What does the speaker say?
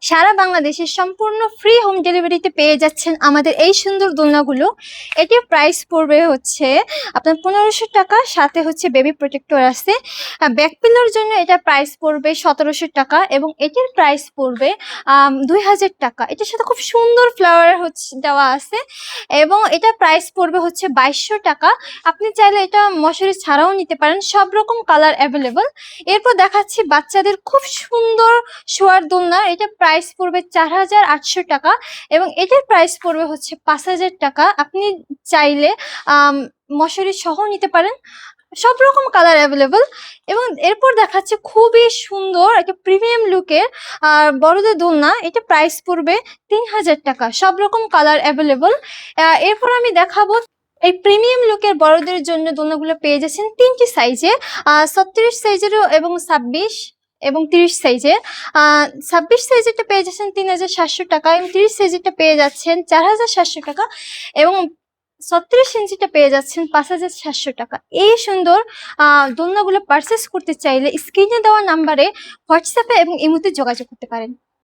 সারা বাংলাদেশে সম্পূর্ণ free home ডেলিভারিতে পেয়ে যাচ্ছেন আমাদের এই সুন্দর দোলনাগুলো। এটির প্রাইস পড়বে হচ্ছে আপনার 1500 টাকা, সাথে হচ্ছে বেবি প্রোটেক্টর আছে। ব্যাক পিলোর জন্য এটা প্রাইস পড়বে 1700 টাকা এবং এটির প্রাইস পড়বে 2000 টাকা। এটার সাথে খুব সুন্দর ফ্লাওয়ার হচ্ছে দেওয়া আছে এবং এটা প্রাইস পড়বে হচ্ছে 2200 টাকা। আপনি চাইলে এটা মশারি ছাড়াও নিতে পারেন, সব রকম কালার অ্যাভেলেবল। এরপর দেখাচ্ছি বাচ্চাদের খুব সুন্দর শোয়ার দোলনা। এটা প্রাইস পড়বে 4800 টাকা এবং এটার প্রাইস পড়বে হচ্ছে 5000 টাকা। আপনি চাইলে মশারি সহ নিতে পারেন, সব রকম কালার অ্যাভেলেবল। এবং এরপর দেখাচ্ছে খুবই সুন্দর একটা প্রিমিয়াম লুকের বড়দের দোলনা। এটা প্রাইস পড়বে 3000 টাকা, সব রকম কালার অ্যাভেলেবল। এরপর আমি দেখাবো এই প্রিমিয়াম লুকের বড়দের জন্য দোলনাগুলো পেয়ে যাচ্ছেন 3টি সাইজে, 36 সাইজেরও এবং 26 এবং 30 সাইজের। 26 সাইজেরটা পেয়ে যাচ্ছেন 3700 টাকা এবং 30 সাইজেরটা পেয়ে যাচ্ছেন 4700 টাকা এবং 36 ইঞ্চিটা পেয়ে যাচ্ছেন 5700 টাকা। এই সুন্দর দোলনাগুলো পারচেস করতে চাইলে স্ক্রিনে দেওয়া নাম্বারে হোয়াটসঅ্যাপে এবং ইমোতে যোগাযোগ করতে পারেন।